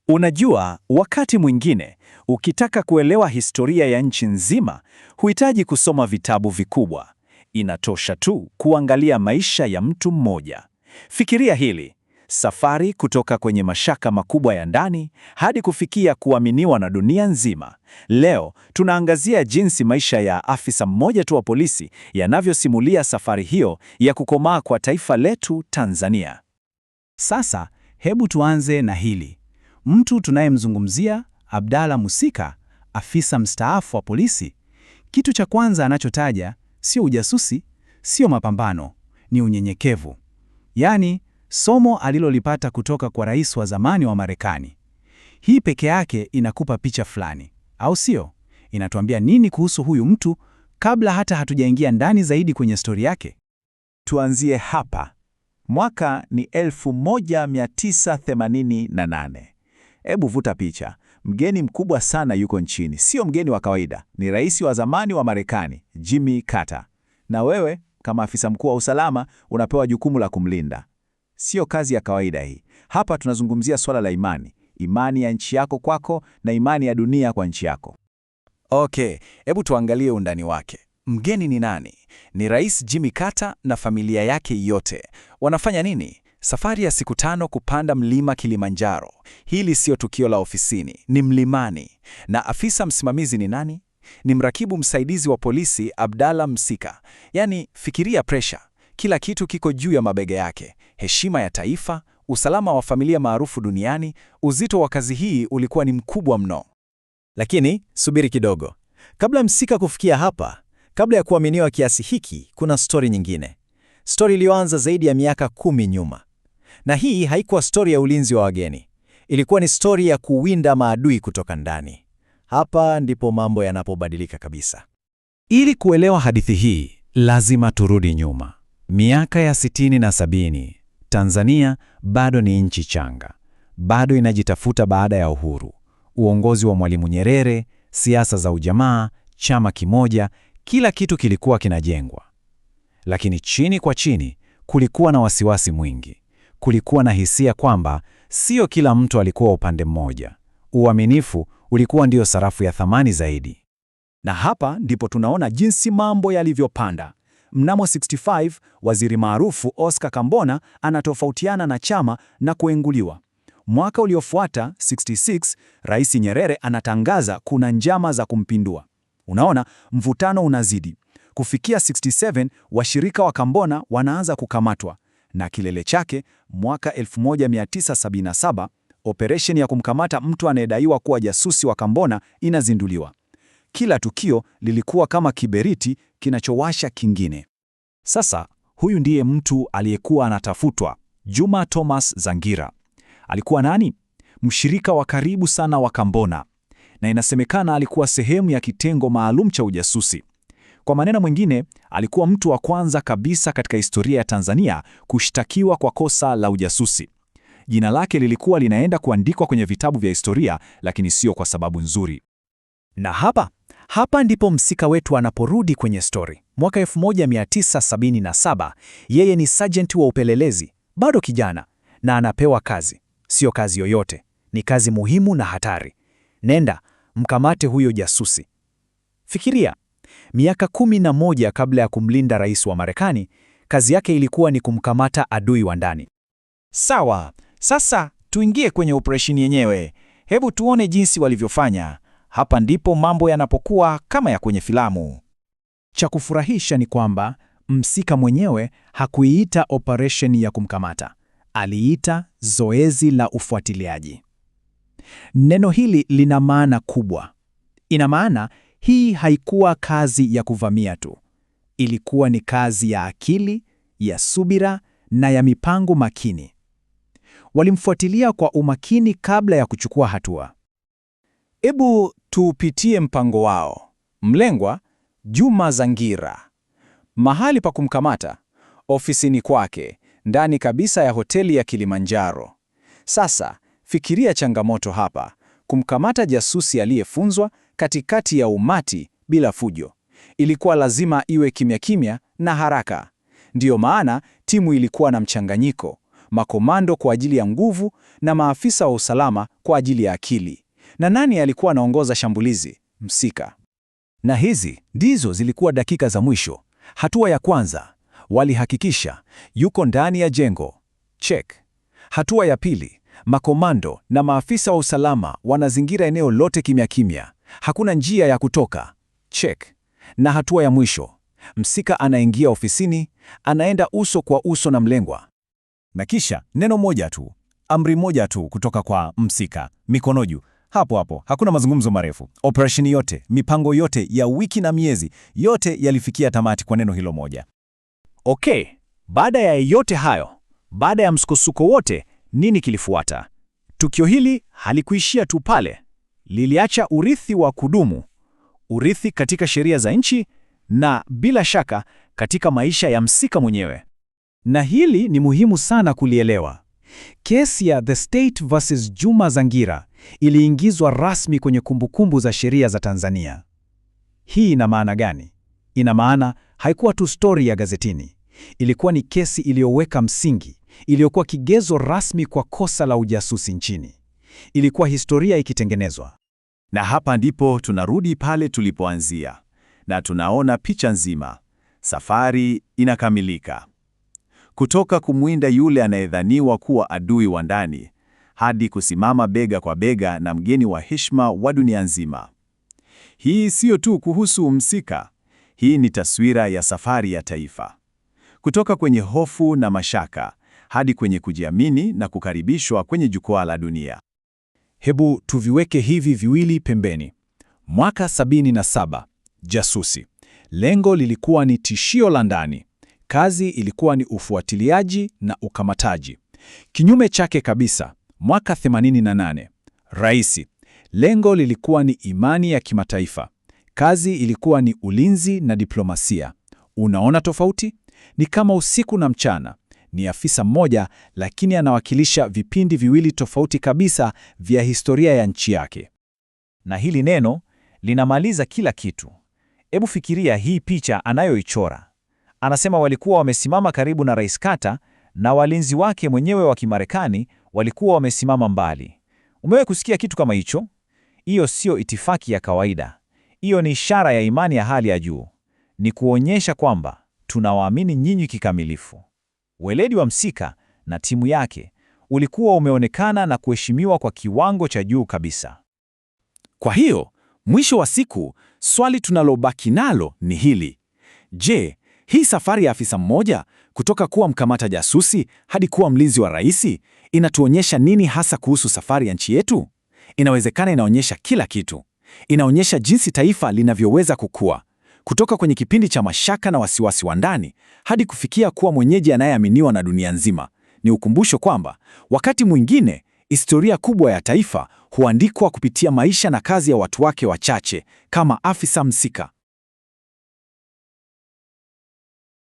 Unajua, wakati mwingine, ukitaka kuelewa historia ya nchi nzima, huhitaji kusoma vitabu vikubwa. Inatosha tu kuangalia maisha ya mtu mmoja. Fikiria hili, safari kutoka kwenye mashaka makubwa ya ndani hadi kufikia kuaminiwa na dunia nzima. Leo tunaangazia jinsi maisha ya afisa mmoja tu wa polisi yanavyosimulia safari hiyo ya kukomaa kwa taifa letu Tanzania. Sasa, hebu tuanze na hili. Mtu tunayemzungumzia, Abdalla Musika, afisa mstaafu wa polisi, kitu cha kwanza anachotaja sio ujasusi, sio mapambano, ni unyenyekevu. Yaani, somo alilolipata kutoka kwa rais wa zamani wa Marekani. Hii peke yake inakupa picha fulani, au sio? Inatuambia nini kuhusu huyu mtu kabla hata hatujaingia ndani zaidi kwenye stori yake? Tuanzie hapa. Mwaka ni 1988. Hebu vuta picha. Mgeni mkubwa sana yuko nchini. Sio mgeni wa kawaida, ni rais wa zamani wa Marekani, Jimmy Carter. Na wewe kama afisa mkuu wa usalama unapewa jukumu la kumlinda. Sio kazi ya kawaida hii. Hapa tunazungumzia swala la imani. Imani ya nchi yako kwako na imani ya dunia kwa nchi yako. Okay, hebu tuangalie undani wake. Mgeni ni nani? Ni Rais Jimmy Carter na familia yake yote. Wanafanya nini? Safari ya siku 5 kupanda mlima Kilimanjaro. Hili sio tukio la ofisini, ni mlimani. Na afisa msimamizi ni nani? Ni mrakibu msaidizi wa polisi Abdalla Musika. Yaani, fikiria pressure. Kila kitu kiko juu ya mabega yake. Heshima ya taifa, usalama wa familia maarufu duniani, uzito wa kazi hii ulikuwa ni mkubwa mno. Lakini, subiri kidogo. Kabla Musika kufikia hapa, kabla ya kuaminiwa kiasi hiki, kuna stori nyingine. Stori iliyoanza zaidi ya miaka 10 nyuma. Na hii haikuwa stori ya ulinzi wa wageni. Ilikuwa ni stori ya kuwinda maadui kutoka ndani. Hapa ndipo mambo yanapobadilika kabisa. Ili kuelewa hadithi hii, lazima turudi nyuma. Miaka ya 60 na 70, Tanzania bado ni nchi changa. Bado inajitafuta baada ya uhuru. Uongozi wa Mwalimu Nyerere, siasa za ujamaa, chama kimoja, kila kitu kilikuwa kinajengwa. Lakini chini kwa chini, kulikuwa na wasiwasi mwingi. Kulikuwa na hisia kwamba sio kila mtu alikuwa upande mmoja. Uaminifu ulikuwa ndio sarafu ya thamani zaidi. Na hapa ndipo tunaona jinsi mambo yalivyopanda. Mnamo 65, waziri maarufu Oscar Kambona anatofautiana na chama na kuenguliwa. Mwaka uliofuata 66, Rais Nyerere anatangaza kuna njama za kumpindua. Unaona, mvutano unazidi. Kufikia 67, washirika wa Kambona wanaanza kukamatwa. Na kilele chake, mwaka 1977, operesheni ya kumkamata mtu anayedaiwa kuwa jasusi wa Kambona inazinduliwa. Kila tukio lilikuwa kama kiberiti kinachowasha kingine. Sasa, huyu ndiye mtu aliyekuwa anatafutwa, Juma Thomas Zangira. Alikuwa nani? Mshirika wa karibu sana wa Kambona. Na inasemekana alikuwa sehemu ya kitengo maalum cha ujasusi. Kwa maneno mwingine, alikuwa mtu wa kwanza kabisa katika historia ya Tanzania kushtakiwa kwa kosa la ujasusi. Jina lake lilikuwa linaenda kuandikwa kwenye vitabu vya historia, lakini sio kwa sababu nzuri. Na hapa ndipo msika wetu anaporudi kwenye stori. Mwaka 1977, yeye ni sergeant wa upelelezi, bado kijana, na anapewa kazi. Sio kazi yoyote, ni kazi muhimu na hatari. Nenda, mkamate huyo jasusi. Fikiria, miaka 11 kabla ya kumlinda rais wa Marekani, kazi yake ilikuwa ni kumkamata adui wa ndani. Sawa, sasa tuingie kwenye operesheni yenyewe. Hebu tuone jinsi walivyofanya. Hapa ndipo mambo yanapokuwa kama ya kwenye filamu. Cha kufurahisha ni kwamba Musika mwenyewe hakuiita operesheni ya kumkamata. Aliita zoezi la ufuatiliaji. Neno hili lina maana kubwa. Ina maana hii haikuwa kazi ya kuvamia tu. Ilikuwa ni kazi ya akili, ya subira na ya mipango makini. Walimfuatilia kwa umakini kabla ya kuchukua hatua. Hebu tuupitie mpango wao. Mlengwa, Juma Zangira. Mahali pa kumkamata, ofisini kwake, ndani kabisa ya hoteli ya Kilimanjaro. Sasa, fikiria changamoto hapa. Kumkamata jasusi aliyefunzwa katikati ya umati bila fujo. Ilikuwa lazima iwe kimya kimya na haraka. Ndiyo maana timu ilikuwa na mchanganyiko. makomando kwa ajili ya nguvu na maafisa wa usalama kwa ajili ya akili. Na nani alikuwa anaongoza shambulizi? Msika. Na hizi ndizo zilikuwa dakika za mwisho. Hatua ya kwanza, walihakikisha yuko ndani ya jengo. Check. Hatua ya pili, makomando na maafisa wa usalama wanazingira eneo lote kimya kimya. Hakuna njia ya kutoka. Check. Na hatua ya mwisho, Msika anaingia ofisini, anaenda uso kwa uso na mlengwa. Na kisha neno moja tu, amri moja tu kutoka kwa Msika, mikono juu. Hapo hapo, hakuna mazungumzo marefu. Operesheni yote, mipango yote ya wiki na miezi, yote yalifikia tamati kwa neno hilo moja. Okay, baada ya yote hayo, baada ya msukosuko wote, nini kilifuata? Tukio hili halikuishia tu pale. Liliacha urithi wa kudumu. Urithi katika sheria za nchi na bila shaka katika maisha ya Msika mwenyewe. Na hili ni muhimu sana kulielewa. Kesi ya The State vs. Juma Zangira iliingizwa rasmi kwenye kumbukumbu za sheria za Tanzania. Hii ina maana gani? Ina maana haikuwa tu stori ya gazetini. Ilikuwa ni kesi iliyoweka msingi, iliyokuwa kigezo rasmi kwa kosa la ujasusi nchini. Ilikuwa historia ikitengenezwa. Na hapa ndipo tunarudi pale tulipoanzia. Na tunaona picha nzima. Safari inakamilika. Kutoka kumwinda yule anayedhaniwa kuwa adui wa ndani, hadi kusimama bega kwa bega na mgeni wa heshima wa dunia nzima. Hii siyo tu kuhusu Msika. Hii ni taswira ya safari ya taifa. Kutoka kwenye hofu na mashaka, hadi kwenye kujiamini na kukaribishwa kwenye jukwaa la dunia. Hebu tuviweke hivi viwili pembeni. Mwaka 77, jasusi. Lengo lilikuwa ni tishio la ndani. Kazi ilikuwa ni ufuatiliaji na ukamataji. Kinyume chake kabisa, mwaka 88, raisi. Lengo lilikuwa ni imani ya kimataifa. Kazi ilikuwa ni ulinzi na diplomasia. Unaona tofauti? Ni kama usiku na mchana. Ni afisa mmoja lakini anawakilisha vipindi viwili tofauti kabisa vya historia ya nchi yake. Na hili neno linamaliza kila kitu. Hebu fikiria hii picha anayoichora. Anasema walikuwa wamesimama karibu na Rais Carter na walinzi wake mwenyewe wa Kimarekani walikuwa wamesimama mbali. Umewahi kusikia kitu kama hicho? Hiyo sio itifaki ya kawaida. Hiyo ni ishara ya imani ya hali ya juu. Ni kuonyesha kwamba tunawaamini nyinyi kikamilifu. Weledi wa Msika na timu yake ulikuwa umeonekana na kuheshimiwa kwa kiwango cha juu kabisa. Kwa hiyo, mwisho wa siku, swali tunalobaki nalo ni hili. Je, hii safari ya afisa mmoja kutoka kuwa mkamata jasusi hadi kuwa mlinzi wa rais inatuonyesha nini hasa kuhusu safari ya nchi yetu? Inawezekana inaonyesha kila kitu. Inaonyesha jinsi taifa linavyoweza kukua, kutoka kwenye kipindi cha mashaka na wasiwasi wa ndani hadi kufikia kuwa mwenyeji anayeaminiwa na dunia nzima. Ni ukumbusho kwamba wakati mwingine historia kubwa ya taifa huandikwa kupitia maisha na kazi ya watu wake wachache, kama afisa Msika.